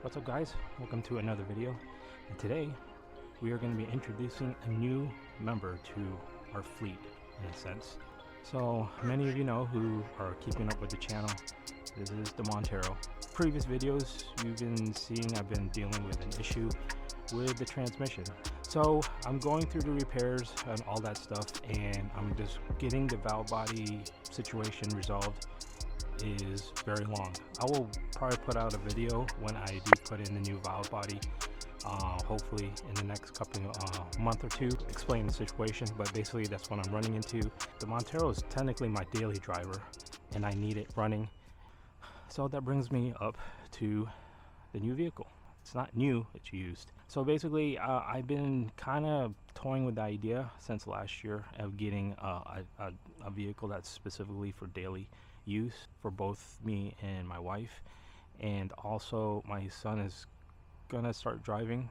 What's up, guys? Welcome to another video, and today we are going to be introducing a new member to our fleet in a sense. So many of you know who are keeping up with the channel, this is the Montero. Previous videos you've been seeing I've been dealing with an issue with the transmission. So I'm going through the repairs and all that stuff, and I'm just getting the valve body situation resolved. Is very long. I will probably put out a video when I do put in the new valve body, hopefully in the next couple month or two, explain the situation. But basically that's what I'm running into. The Montero is technically my daily driver and I need it running. So that brings me up to the new vehicle. It's not new, it's used. So basically I've been kind of toying with the idea since last year of getting a vehicle that's specifically for daily use for both me and my wife. And also my son is gonna start driving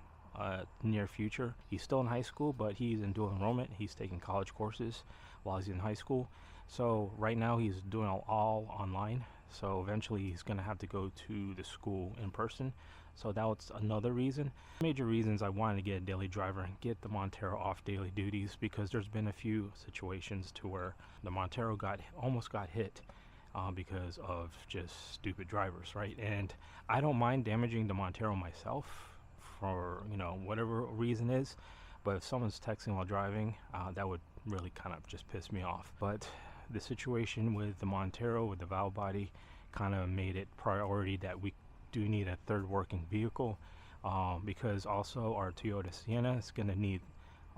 near future. He's still in high school, but he's in dual enrollment. He's taking college courses while he's in high school. So right now he's doing all online. So eventually he's gonna have to go to the school in person. So that was another reason. Major reasons I wanted to get a daily driver and get the Montero off daily duties, because there's been a few situations to where the Montero almost got hit because of just stupid drivers, right? And I don't mind damaging the Montero myself for, you know, whatever reason is, but if someone's texting while driving, that would really kind of just piss me off. But the situation with the Montero, with the valve body, kind of made it priority that we do need a third working vehicle, because also our Toyota Sienna is going to need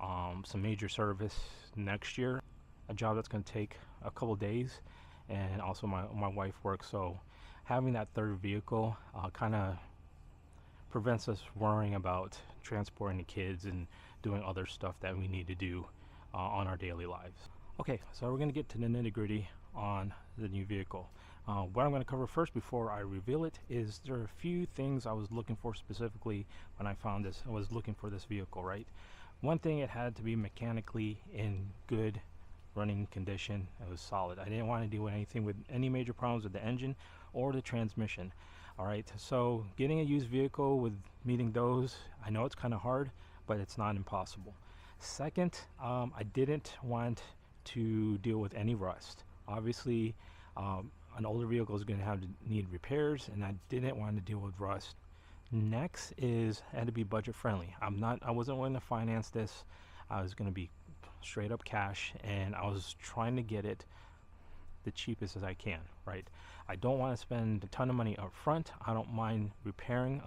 some major service next year, a job that's going to take a couple days. And also my wife works, so having that third vehicle kind of prevents us worrying about transporting the kids and doing other stuff that we need to do on our daily lives. Okay, so we're going to get to the nitty-gritty on the new vehicle. What I'm going to cover first before I reveal it is there are a few things I was looking for specifically when I found this. I was looking for this vehicle, right? One thing, it had to be mechanically in good running condition. It was solid. I didn't want to do anything with any major problems with the engine or the transmission. All right, so getting a used vehicle with meeting those, I know it's kind of hard, but it's not impossible. Second, I didn't want to deal with any rust. Obviously an older vehicle is going to need repairs, and I didn't want to deal with rust. Next is, it had to be budget friendly. I wasn't willing to finance this. I was going to be straight up cash, and I was trying to get it the cheapest as I can, right? I don't want to spend a ton of money up front. I don't mind repairing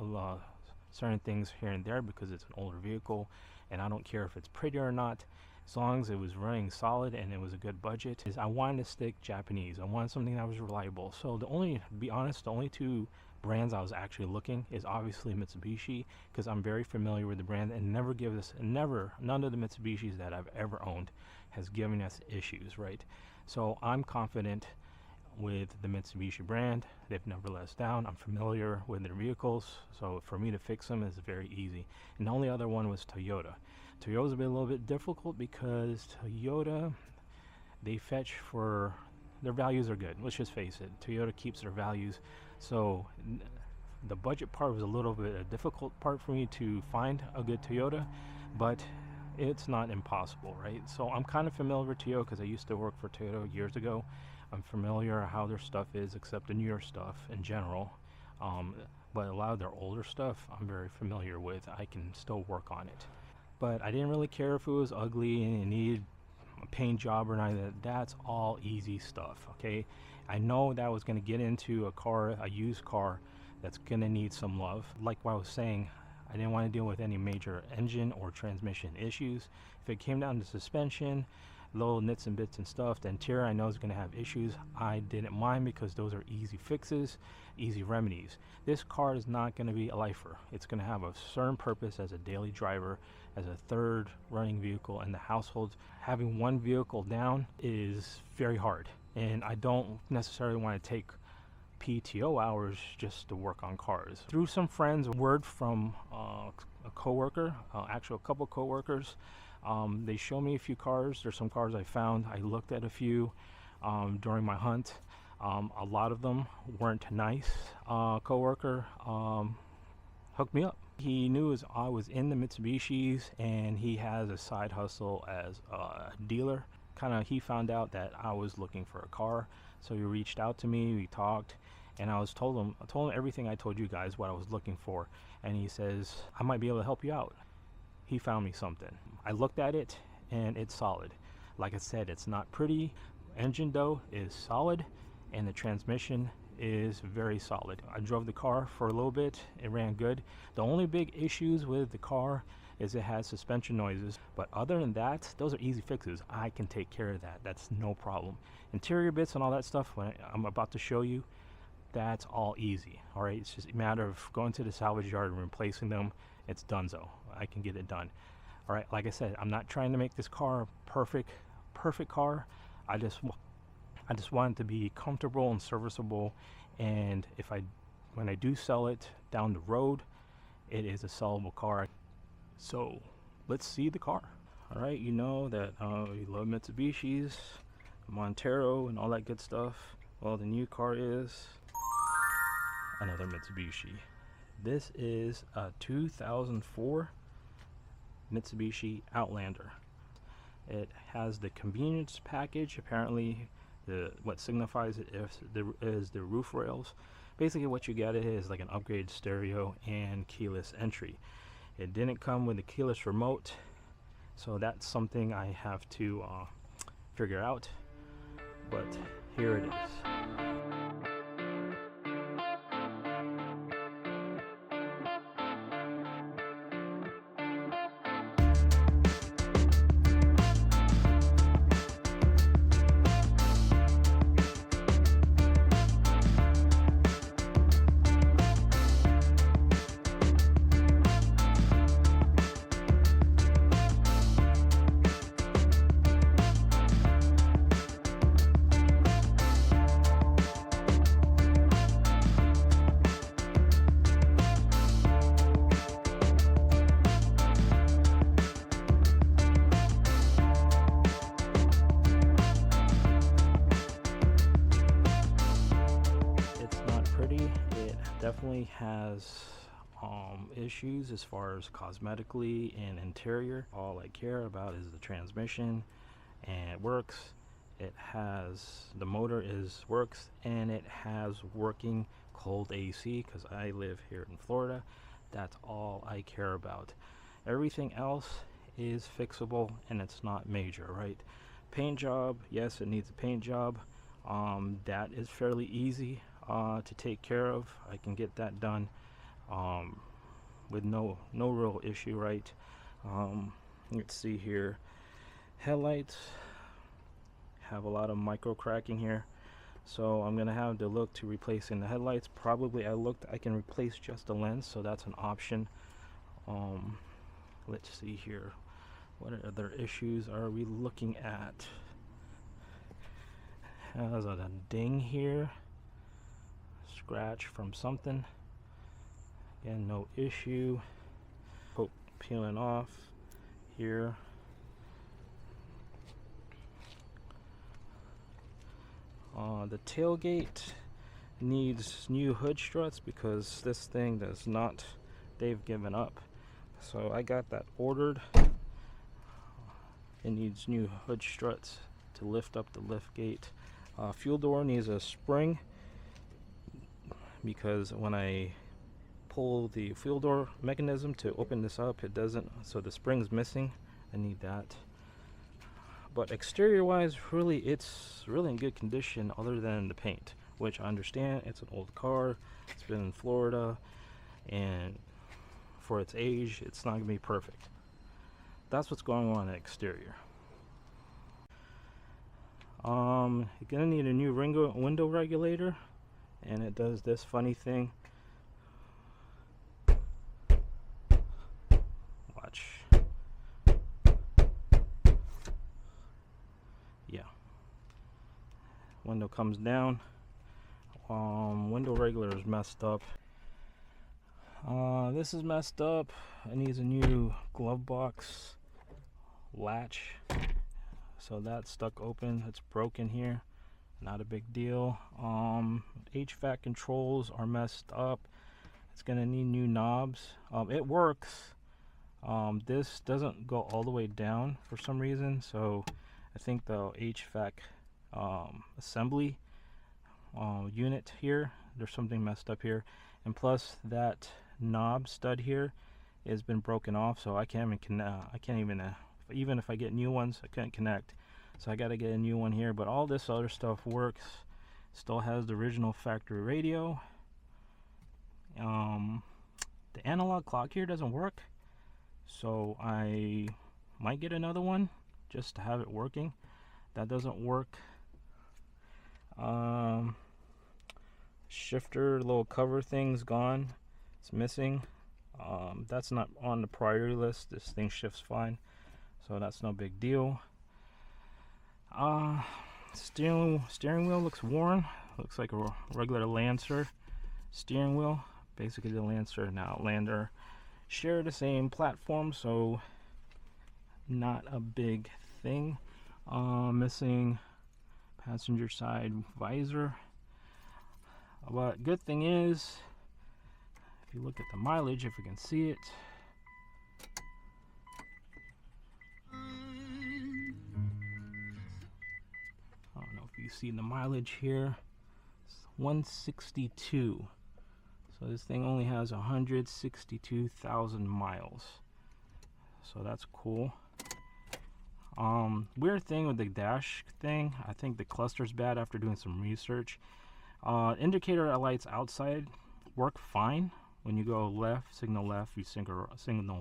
certain things here and there because it's an older vehicle, and I don't care if it's pretty or not, as long as it was running solid and it was a good budget. I wanted to stick Japanese. I wanted something that was reliable. So to be honest, the only two brands I was actually looking is obviously Mitsubishi, because I'm very familiar with the brand, and none of the Mitsubishis that I've ever owned has given us issues, right? So I'm confident with the Mitsubishi brand. They've never let us down. I'm familiar with their vehicles, so for me to fix them is very easy. And the only other one was Toyota. Toyota's been a little bit difficult because Toyota, they fetch for their values are good. Let's just face it, Toyota keeps their values. So the budget part was a little bit a difficult part for me to find a good Toyota, but it's not impossible, right? So I'm kind of familiar with Toyota because I used to work for Toyota years ago. I'm familiar how their stuff is, except the newer stuff in general. But a lot of their older stuff I'm very familiar with. I can still work on it. But I didn't really care if it was ugly and it needed a paint job or anything. That's all easy stuff, okay? I know that I was going to get into a used car that's going to need some love. Like what I was saying, I didn't want to deal with any major engine or transmission issues. If it came down to suspension, little nits and bits and stuff, the interior I know is going to have issues. I didn't mind because those are easy fixes, easy remedies. This car is not going to be a lifer. It's going to have a certain purpose as a daily driver, as a third running vehicle in the household. Having one vehicle down is very hard, and I don't necessarily want to take PTO hours just to work on cars. Through some friends, word from a coworker, actually a couple coworkers, they show me a few cars. There's some cars I found. I looked at a few during my hunt. A lot of them weren't nice. Coworker hooked me up. He knew I was in the Mitsubishis, and he has a side hustle as a dealer. He found out that I was looking for a car, so he reached out to me. We talked, and I told him everything I told you guys, what I was looking for, and he says I might be able to help you out. He found me something. I looked at it, and it's solid. Like I said, it's not pretty. Engine though is solid, and the transmission is very solid. I drove the car for a little bit. It ran good. The only big issues with the car is it has suspension noises, but other than that, those are easy fixes. I can take care of that. That's no problem. Interior bits and all that stuff, when I'm about to show you, that's all easy. All right, it's just a matter of going to the salvage yard and replacing them. It's donezo. I can get it done. All right, like I said, I'm not trying to make this car a perfect car. I just want it to be comfortable and serviceable, and when I do sell it down the road, it is a sellable car. So let's see the car. All right, you know that we love Mitsubishis, Montero, and all that good stuff. Well, the new car is another Mitsubishi. This is a 2004 Mitsubishi Outlander. It has the convenience package. Apparently, what signifies it is the roof rails. Basically, what you get is like an upgraded stereo and keyless entry. It didn't come with a keyless remote, so that's something I have to figure out. But here it is. It definitely has issues as far as cosmetically and interior. All I care about is the transmission, and it works. The motor works, and it has working cold AC because I live here in Florida. That's all I care about. Everything else is fixable, and it's not major, right? Paint job, yes, it needs a paint job. That is fairly easy to take care of. I can get that done with no real issue, right? Let's see here. Headlights have a lot of micro cracking here, so I'm gonna have to look to replacing the headlights. Probably I can replace just the lens, so that's an option. Let's see here. What other issues are we looking at? Has a ding here, scratch from something. Again, no issue. Peeling off here. The tailgate needs new hood struts because this thing does not. They've given up. So I got that ordered. It needs new hood struts to lift up the lift gate. Fuel door needs a spring because when I pull the fuel door mechanism to open this up, it doesn't, so the spring's missing. I need that. But exterior wise, really, it's really in good condition other than the paint, which I understand. It's an old car, it's been in Florida, and for its age, it's not gonna be perfect. That's what's going on in the exterior. You're gonna need a new window regulator, and it does this funny thing. Watch. Yeah. Window comes down. Window regulator is messed up. This is messed up. It needs a new glove box latch. So that's stuck open. It's broken here. Not a big deal. HVAC controls are messed up. It's gonna need new knobs. It works. This doesn't go all the way down for some reason, so I think the HVAC assembly unit here, there's something messed up here, and plus that knob stud here has been broken off, so I can't even even if I get new ones, I can't connect. So I got to get a new one here, but all this other stuff works. Still has the original factory radio. The analog clock here doesn't work, so I might get another one just to have it working. That doesn't work. Shifter little cover thing's gone, it's missing. That's not on the priority list. This thing shifts fine, so that's no big deal. Steering wheel looks worn. Looks like a regular Lancer steering wheel. Basically the Lancer and Outlander share the same platform, so not a big thing. Missing passenger side visor. But good thing is, if you look at the mileage, if you can see it, I don't know if you see the mileage here, it's 162. So this thing only has 162,000 miles. So that's cool. Weird thing with the dash thing, I think the cluster's bad after doing some research. Indicator lights outside work fine. When you go left, you signal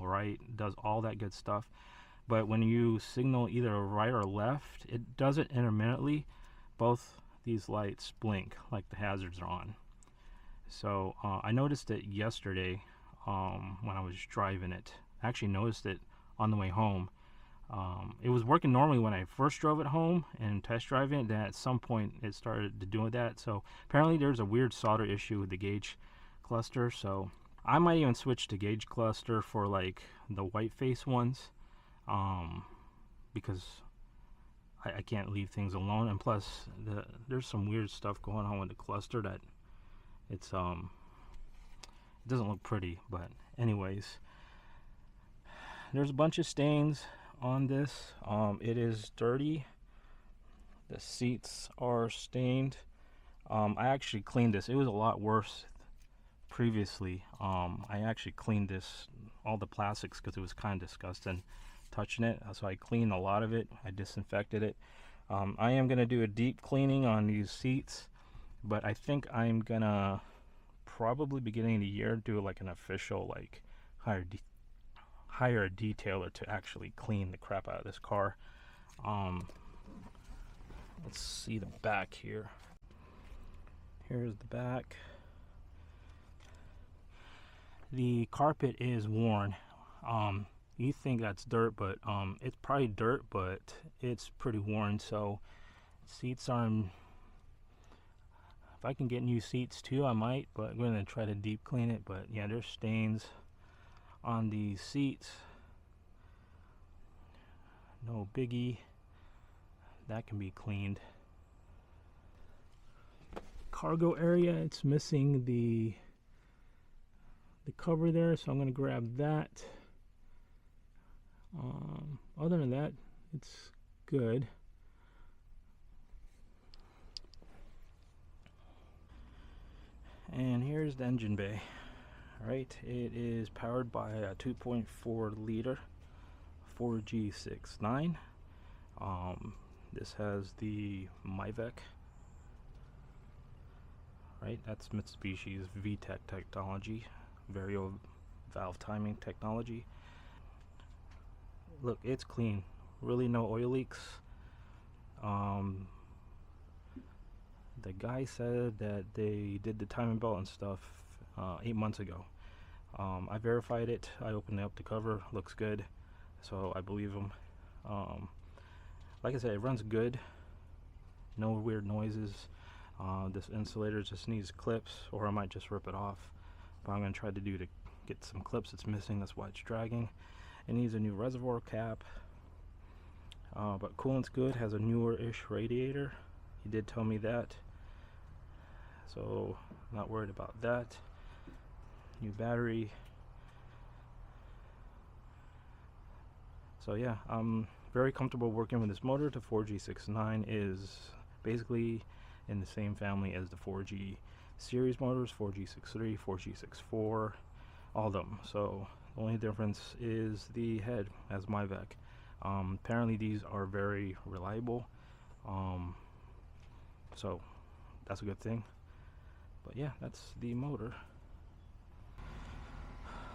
right, does all that good stuff. But when you signal either right or left, it does it intermittently. Both these lights blink like the hazards are on. So I noticed it yesterday when I was driving it. I actually noticed it on the way home. It was working normally when I first drove it home and test driving it. Then at some point it started to do that. So apparently there's a weird solder issue with the gauge cluster. So I might even switch to gauge cluster for like the white face ones, because I can't leave things alone. And plus there's some weird stuff going on with the cluster that it doesn't look pretty. But anyways, there's a bunch of stains on this. It is dirty. The seats are stained. I actually cleaned this. It was a lot worse previously. I actually cleaned this, all the plastics, because it was kind of disgusting touching it. So I cleaned a lot of it. I disinfected it. I am going to do a deep cleaning on these seats, but I think I'm going to probably beginning of the year do like an official, like hire a detailer to actually clean the crap out of this car. Let's see the back here. Here's the back. The carpet is worn. You think that's dirt, but it's probably dirt, but it's pretty worn. So seats are, if I can get new seats too, I might, but I'm gonna try to deep clean it. But yeah, there's stains on the seats. No biggie, that can be cleaned. Cargo area, it's missing the cover there, so I'm going to grab that. Other than that, it's good. And here's the engine bay. Right, it is powered by a 2.4 liter 4G69. This has the MyVec. Right, that's Mitsubishi's VTEC technology, variable valve timing technology. Look, it's clean, really no oil leaks. The guy said that they did the timing belt and stuff 8 months ago. I verified it. I opened up the cover, looks good, so I believe him. Like I said, it runs good, no weird noises. This insulator just needs clips, or I might just rip it off, but I'm going to try to get some clips. It's missing, that's why it's dragging. It needs a new reservoir cap, but coolant's good. Has a newer-ish radiator. He did tell me that, so I'm not worried about that. new battery. So yeah, I'm very comfortable working with this motor. The 4G69 is basically in the same family as the 4G series motors, 4G63, 4G64, all of them. So the only difference is the head as MyVac. Apparently these are very reliable, so that's a good thing. But yeah, that's the motor.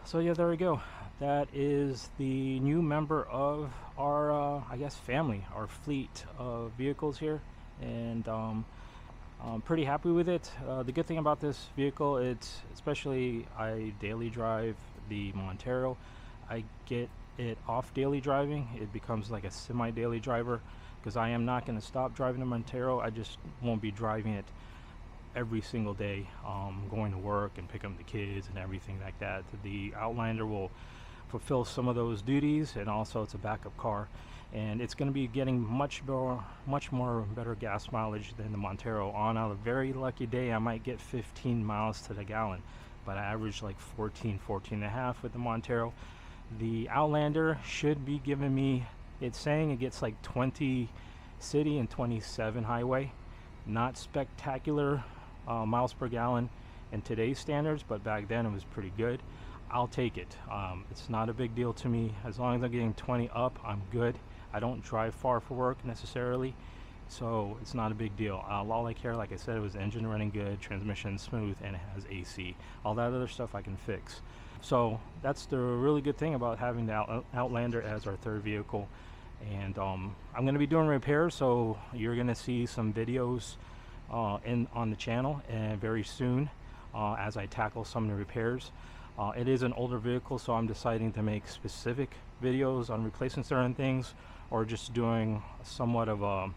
So yeah, there we go. That is the new member of our I guess family, our fleet of vehicles here, and I'm pretty happy with it. The good thing about this vehicle, it's especially I daily drive the Montero. I get it off daily driving, it becomes like a semi-daily driver, because I am not going to stop driving the Montero. I just won't be driving it every single day, going to work and picking up the kids and everything like that. The Outlander will fulfill some of those duties, and also it's a backup car, and it's going to be getting much more better gas mileage than the Montero. On a very lucky day I might get 15 miles to the gallon, but I average like 14 and a half with the Montero. The Outlander should be giving me, it's saying it gets like 20 city and 27 highway. Not spectacular miles per gallon in today's standards, but back then it was pretty good. I'll take it. It's not a big deal to me. As long as I'm getting 20 up, I'm good. I don't drive far for work necessarily, so it's not a big deal. All I care, like I said, it was engine running good, transmission smooth, and it has AC. All that other stuff I can fix. So that's the really good thing about having the Outlander as our third vehicle. And I'm going to be doing repairs, so you're going to see some videos on the channel and very soon as I tackle some of the repairs. It is an older vehicle, so I'm deciding to make specific videos on replacing certain things, or just doing somewhat of a,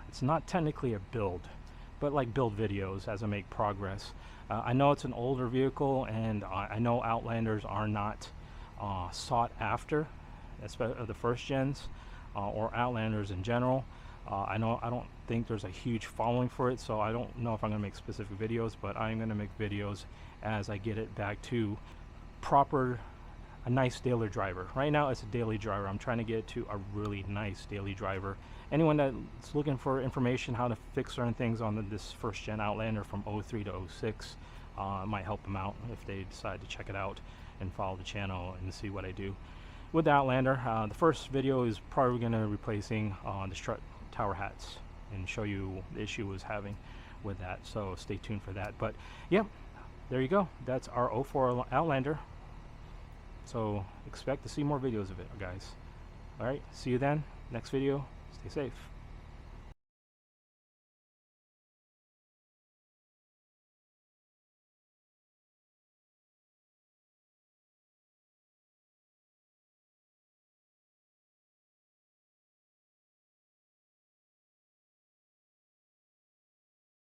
it's not technically a build, but like build videos as I make progress. I know it's an older vehicle, and I know Outlanders are not sought after, especially the first gens or Outlanders in general. I don't think there's a huge following for it, so I don't know if I'm going to make specific videos, but I'm going to make videos as I get it back to a nice daily driver. Right now it's a daily driver. I'm trying to get it to a really nice daily driver. Anyone that's looking for information how to fix certain things on this first gen Outlander from 03 to 06 might help them out if they decide to check it out and follow the channel and see what I do with the Outlander. The first video is probably going to be replacing the strut tower hats and show you the issue I was having with that, so stay tuned for that. But yeah, there you go. That's our 04 Outlander, so expect to see more videos of it, guys. All right, see you then. Next video. Stay safe.